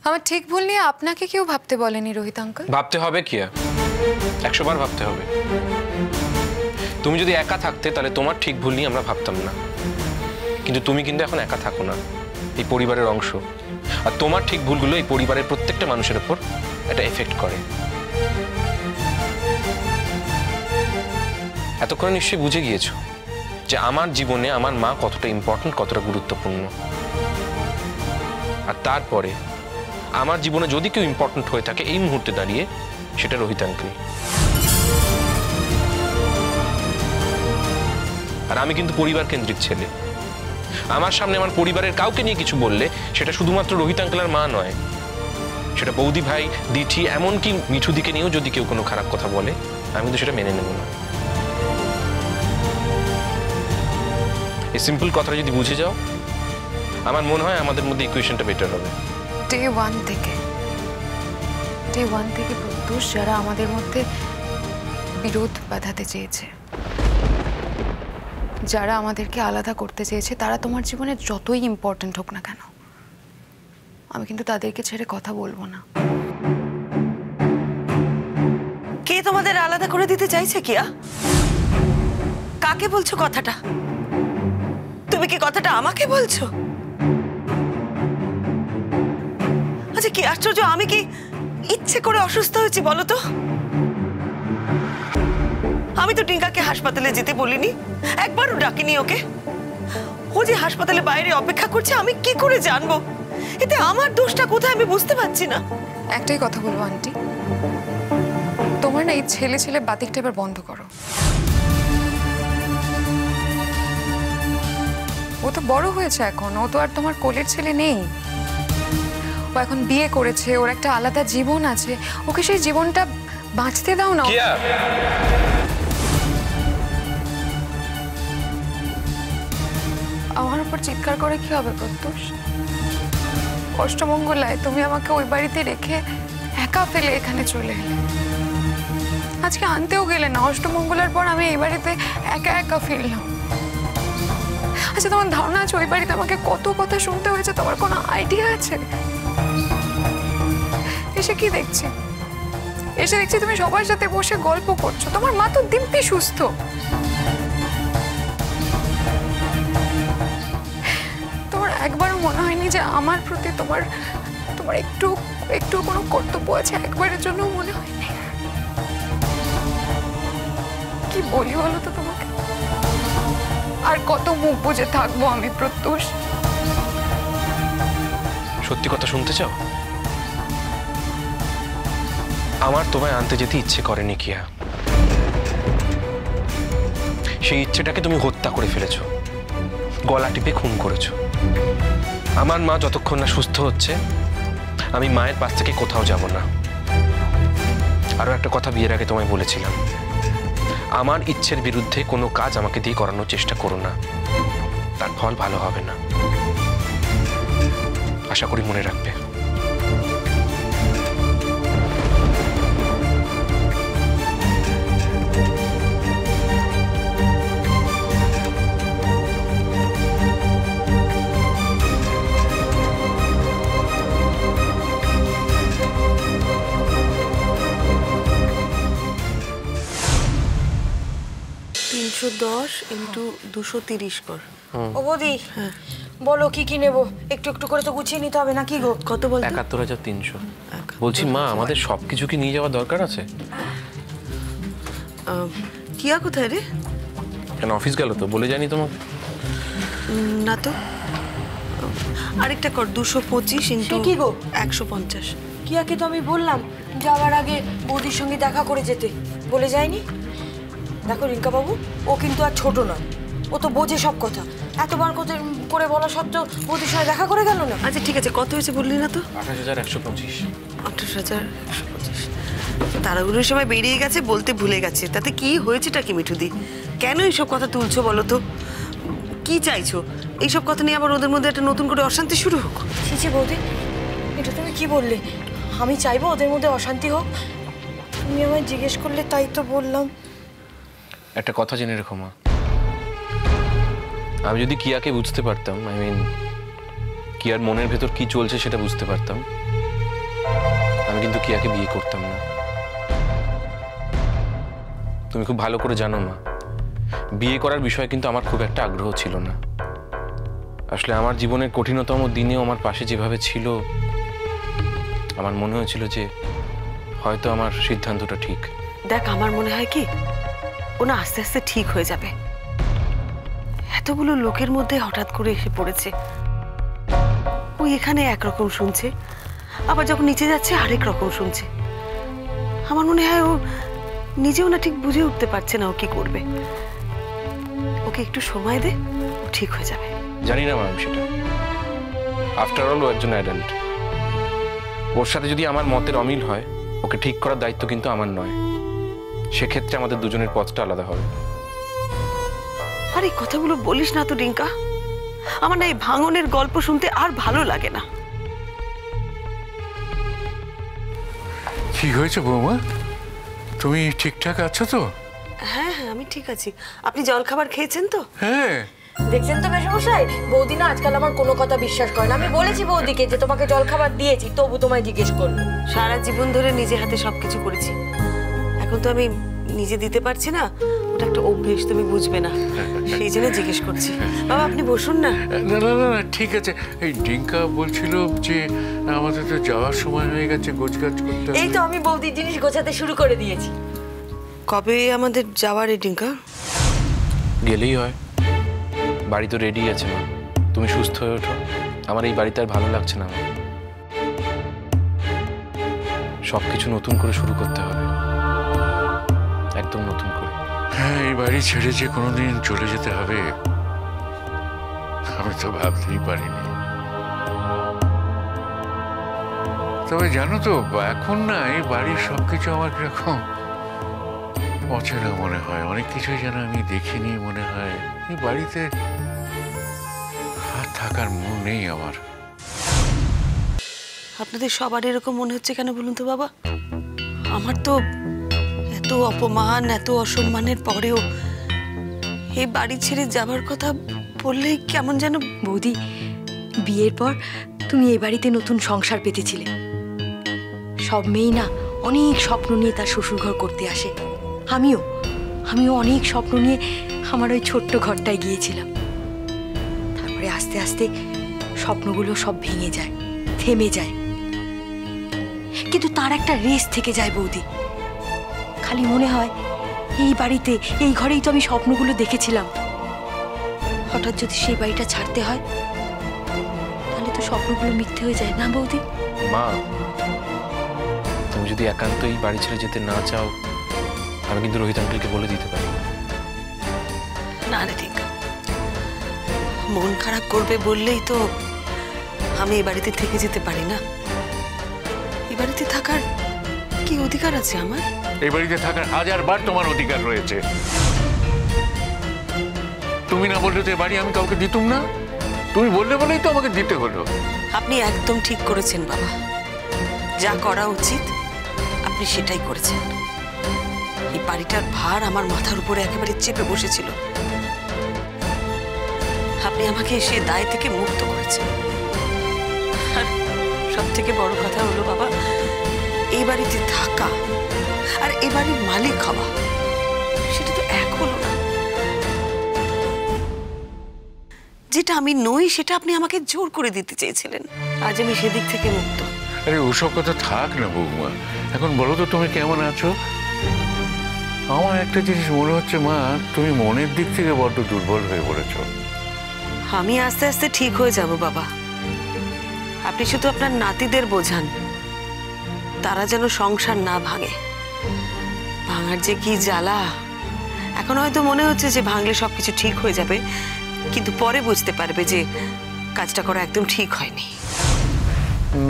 আমার ঠিক ভুল নিয়ে আপনাকে কেউ ভাবতে বলেনি রোহিত আঙ্কেল? ভাবতে হবে কি, 100 বার ভাবতে হবে। তুমি যদি একা থাকতে তাহলে তোমার ঠিক ভুল নিয়ে আমরা ভাবতাম না, কিন্তু তুমি কিন্তু এখন একা থাকো না, এই পরিবারের অংশ। আর তোমার ঠিক ভুলগুলো এই পরিবারের প্রত্যেকটা মানুষের উপর একটা এফেক্ট করে। এতক্ষণ নিশ্চয়ই বুঝে গিয়েছো যে আমার জীবনে আমার মা কতটা ইম্পর্টেন্ট, কতটা গুরুত্বপূর্ণ। আর তারপরে আমার জীবনে যদি কেউ ইম্পর্টেন্ট হয়ে থাকে এই মুহূর্তে দাঁড়িয়ে, সেটা রোহিত আঙ্কেল। আর আমি কিন্তু পরিবার কেন্দ্রিক ছেলে। আমার সামনে আমার পরিবারের কাউকে নিয়ে কিছু বললে সেটা শুধুমাত্র রোহিত আঙ্কেল আর মা নয়, সেটা বৌদি ভাই, দিঠি, এমনকি মিঠুদিকে নিয়েও যদি কেউ কোনো খারাপ কথা বলে আমি কিন্তু সেটা মেনে নেব না। এই সিম্পল কথাটা যদি বুঝে যাও, আমার মনে হয় আমাদের মধ্যে ইকুয়েশনটা বেটার হবে। ডে ওয়ান থেকে প্রত্যুষ যারা আমাদের মধ্যে বিরোধ বাঁধাতে চেয়েছে, যারা আমাদেরকে আলাদা করতে চেয়েছে, তারা তোমার জীবনে যতই ইম্পর্টেন্ট হোক না কেন, আমি কিন্তু তাদেরকে ছেড়ে কথা বলবো না। কে তোমাদের আলাদা করে দিতে চাইছে কিয়া? কাকে বলছো কথাটা? তুমি কি কথাটা আমাকে বলছো? আচ্ছা কি আশ্চর্য, আমি কি ইচ্ছে করে অসুস্থ হয়েছি বলো তো? আমি তো টিঙ্কাকে হাসপাতালে যেতে বলিনি, একবারও ডাকিনি ওকে। ও যে হাসপাতালে বাইরে অপেক্ষা করছে আমি কি করে জানবো? এতে আমার দোষটা কোথায় আমি বুঝতে পারছি না। একটাই কথা বলবো আন্টি, তোমার না এই ছেলে ছেলে বাতিকটা এবার বন্ধ করো। ও তো বড় হয়েছে এখন, ও তো আর তোমার কোলের ছেলে নেই। ও এখন বিয়ে করেছে, ওর একটা আলাদা জীবন আছে, ওকে সেই জীবনটা বাঁচতে দাও না। আমার উপর চিৎকার করে কি হবে প্রত্যুষ? অষ্টমঙ্গলায় তুমি আমাকে ওই বাড়িতে রেখে একা ফেলে এখানে চলে এলে, আজকে আনতেও গেলে না। অষ্টমঙ্গলার পর আমি এই বাড়িতে একা একা ফিরলাম। আচ্ছা তোমার ধারণা আছে ওই বাড়িতে আমাকে কত কথা শুনতে হয়েছে? তোমার কোনো আইডিয়া আছে? এসে কি দেখছি, তুমি সবার সাথে বসে গল্প করছো। তোমার মা তো দিব্যি সুস্থ। তোমার একবারও মনে হয়নি যে আমার প্রতি তোমার একটু কোনো কর্তব্য আছে? একবারের জন্য মনে হয়নি? কি বলি বলো তো তোমাকে? আর কত মুখ বুঝে থাকবো আমি প্রত্যুষ? সত্যি কথা শুনতে চাও? আমার তোমায় আনতে যেতে ইচ্ছে করেনি কিয়া। সেই ইচ্ছেটাকে তুমি হত্যা করে ফেলেছো, গলা টিপে খুন করেছো। আমার মা যতক্ষণ না সুস্থ হচ্ছে আমি মায়ের পাশ থেকে কোথাও যাব না। আরো একটা কথা বিয়ের আগে তোমায় বলেছিলাম, আমার ইচ্ছের বিরুদ্ধে কোনো কাজ আমাকে দিয়ে করানোর চেষ্টা করো না, তার ফল ভালো হবে না। আশা করি মনে রাখবে। ইন্টু 230 কর। ও বৌদি, বলো কি কি নেবো? একটু একটু করে তো গুছিয়ে নিতে হবে নাকি গো? কত বলতো? ৭১,৩০০। বলছি মা, আমাদের সবকিছু কি নিয়ে যাওয়ার দরকার আছে? কিয়া কোথায় রে? কেন অফিস গেল তো? বলে জানি তোমাকে। না তো। আরেকটা কর, 225 ইন্টু কি গো? 150। কিয়াকে তো আমি বললাম যাওয়ার আগে বৌদির সঙ্গে দেখা করে যেতে, বলে যায়নি? দেখো রিঙ্কা বাবু, ও কিন্তু আর ছোট নয়, ও তো বোঝে সব কথা। এতবার করে বলা সত্ত্বেও বৌদির সঙ্গে দেখা করে গেল না। আচ্ছা ঠিক আছে, কত হয়েছে বললি না তো? ২৮,১২৫। ২৮,১২৫। তারাগুলোর সময় বেরিয়ে গেছে, বলতে ভুলে গেছে। তাতে কি হয়েছেটা কি মিঠুদি? কেন এইসব কথা তুলছো বলো তো? কি চাইছো? এইসব কথা নিয়ে আবার ওদের মধ্যে একটা নতুন করে অশান্তি শুরু হোক? ছি বৌদি, এটা তুমি কি বললে? আমি চাইবো ওদের মধ্যে অশান্তি হোক? তুমি আমায় জিজ্ঞেস করলে তাই তো বললাম। একটা কথা জেনে রেখো মা, আমি যদি কিয়াকে বুঝতে পারতাম, কিয়ার মনের ভেতর কি চলছে সেটা বুঝতে পারতাম, আমি কিন্তু কিয়াকে বিয়ে করতাম না। তুমি খুব ভালো করে জানো মা, বিয়ে করার বিষয়ে কিন্তু আমার খুব একটা আগ্রহ ছিল না। আসলে আমার জীবনের কঠিনতম দিনেও আমার পাশে যেভাবে ছিল, আমার মনে হয়েছিল যে হয়তো আমার সিদ্ধান্তটা ঠিক। দেখ, আমার মনে হয় কি ও না আস্তে আস্তে ঠিক হয়ে যাবে। এতগুলো লোকের মধ্যে হঠাৎ করে এসে পড়েছে, ও এখানে একরকম শুনছে, আবার যখন নিচে যাচ্ছে আরেক রকম শুনছে। আমার মনে হয় ও নিজেও না ঠিক বুঝে উঠতে পারছে না ও কি করবে। ওকে একটু সময় দে, ও ঠিক হয়ে যাবে। জানি না ম্যাম সেটা, আফটার অল ও একজন অ্যাডাল্ট। ওর সাথে যদি আমার মতের অমিল হয়, ওকে ঠিক করার দায়িত্ব কিন্তু আমার নয়। সেক্ষেত্রে আমাদের দুজনের পথটা আলাদা হবে। আর এই কথাগুলো বলিস না তো রিঙ্কা, আমার না এই ভাঙনের গল্প শুনতে আর ভালো লাগে না। কি হয়েছে বৌমা, তুমি ঠিকঠাক আছো তো? হ্যাঁ হ্যাঁ, আমি ঠিক আছি। আপনি জলখাবার খেয়েছেন তো? হ্যাঁ। দেখছেন তো মেশমশাই, বৌদি না আজকাল আমার কোনো কথা বিশ্বাস করে না। আমি বলেছি বৌদিকে যে তোমাকে জলখাবার দিয়েছি, তবু তোমায় জিজ্ঞেস করলো। সারা জীবন ধরে নিজে হাতে সবকিছু করেছি, এখন তো আমি নিজে দিতে পারছি না। ওটা একটা অভ্যেস, তুমি বুঝবে না, সেই জন্য জিজ্ঞেস করছি। বাবা আপনি বসুন না। না না না না, ঠিক আছে। এই ডিঙ্কা বলছিল যে আমাদের তো যাওয়ার সময় হয়ে গেছে, গোছগাছ করতে হবে। এই তো আমি বৌদির জিনিস গোছাতে শুরু করে দিয়েছি। কবে আমাদের যাওয়ার এই ডিঙ্কা? গেলেই হয়, বাড়ি তো রেডি আছে মা। তুমি সুস্থ হয়ে ওঠো, আমার এই বাড়িতে আর ভালো লাগছে না আমার। সবকিছু নতুন করে শুরু করতে হবে, একদম নতুন করে। হ্যাঁ, এই বাড়ি ছেড়ে যে কোনোদিন চলে যেতে হবে আমি তো ভাবতেই পারিনি। তবে জানো তো, এখন না এই বাড়ির সবকিছু আমার কিরকম অচেনা মনে হয়। অনেক কিছুই যেন আমি দেখিনি মনে হয়। এই বাড়িতে আর থাকার মন নেই আমার। আপনাদের সবার এরকম মনে হচ্ছে কেন বলুন তো বাবা? আমার তো এত অপমান, এত অসম্মানের পরেও এই বাড়ি ছেড়ে যাবার কথা বললেই কেমন যেন। বৌদি, বিয়ের পর তুমি এই বাড়িতে নতুন সংসার পেতেছিলে। সব মেয়েই না অনেক স্বপ্ন নিয়ে তার শ্বশুরঘর করতে আসে। আমিও অনেক স্বপ্ন নিয়ে আমার ওই ছোট্ট ঘরটায় গিয়েছিলাম। তারপরে আস্তে আস্তে স্বপ্নগুলো সব ভেঙে যায়, থেমে যায়, কিন্তু তার একটা রেস থেকে যায় বৌদি। খালি মনে হয় এই বাড়িতে, এই ঘরেই তো আমি স্বপ্নগুলো দেখেছিলাম। হঠাৎ যদি সেই বাড়িটা ছাড়তে হয়, তাহলে তো স্বপ্নগুলো মিথ্যে হয়ে যায় না বৌদি? মা, তুমি যদি একান্ত এই বাড়ি ছেড়ে যেতে না চাও, আমি কিন্তু রোহিত আঙ্কেলকে বলে দিতে পারি। না রে ঠিক, মন খারাপ করবে বললেই তো আমি এই বাড়িতে থেকে যেতে পারি না। এই বাড়িতে থাকার কি অধিকার আছে আমার? এই বাড়িতে থাকার 1000 বার তোমার অধিকার রয়েছে। তুমি না বললে তো এই বাড়ি আমি কাউকে দিতুম না। তুমি বললে বলেই তো আমাকে দিতে হলো। আপনি একদম ঠিক করেছেন বাবা, যা করা উচিত আপনি সেটাই করেছেন। এই বাড়িটার ভার আমার মাথার উপরে একেবারে চেপে বসেছিল, আপনি আমাকে সে দায় থেকে মুক্ত করেছেন। আর সব থেকে বড় কথা হলো বাবা, এই বাড়িতে থাকা আর এ বাড়ির মালিক হওয়া, সেটা তো এক হলো না। যেটা আমি নই সেটা আপনি আমাকে জোর করে দিতে চেয়েছিলেন। আজ আমি সেদিক থেকে মুক্ত। আরে ওসব কথা থাক না বৌমা, এখন বলো তো তুমি কেমন আছো? আমার একটা জিনিস মনে হচ্ছে মা, তুমি মনের দিক থেকে বড্ড দুর্বল হয়ে পড়েছো। আমি আস্তে আস্তে ঠিক হয়ে যাব বাবা। আপনি শুধু আপনার নাতিদের বোঝান, তারা যেন সংসার না ভাঙে। ভাঙার যে কি জ্বালা! এখন হয়তো মনে হচ্ছে যে ভাঙলে সবকিছু ঠিক হয়ে যাবে, কিন্তু পরে বুঝতে পারবে যে কাজটা করা একদম ঠিক হয়নি।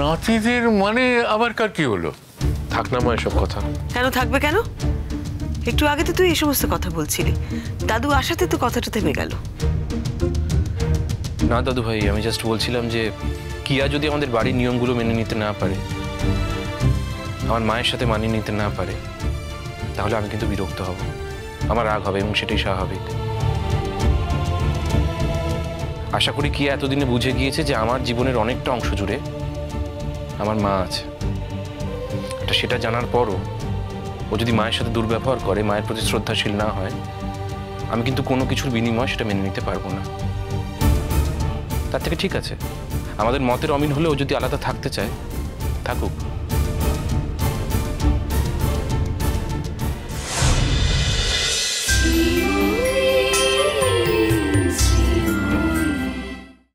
নাতিদের মানে আবার কার কি হলো? থাক না মা এসব কথা। কেন থাকবে কেন? একটু আগে তো তুই এই সমস্ত কথা বলছিলি, দাদু আসাতে তো কথাটা থেমে গেল। না দাদু ভাই, আমি জাস্ট বলছিলাম যে কিয়া যদি আমাদের বাড়ির নিয়মগুলো মেনে নিতে না পারে, আমার মায়ের সাথে মানিয়ে নিতে না পারে, তাহলে আমি কিন্তু বিরক্ত হব, আমার রাগ হবে, এবং সেটাই স্বাভাবিক। আশা করি কিয়া এতদিনে বুঝে গিয়েছে যে আমার জীবনের অনেকটা অংশ জুড়ে আমার মা আছে। তা সেটা জানার পরও ও যদি মায়ের সাথে দুর্ব্যবহার করে, মায়ের প্রতি শ্রদ্ধাশীল না হয়, আমি কিন্তু কোনো কিছুর বিনিময়ে সেটা মেনে নিতে পারবো না। তার থেকে ঠিক আছে, আমাদের মতের অমিল হলে ও যদি আলাদা থাকতে চায় থাকুক।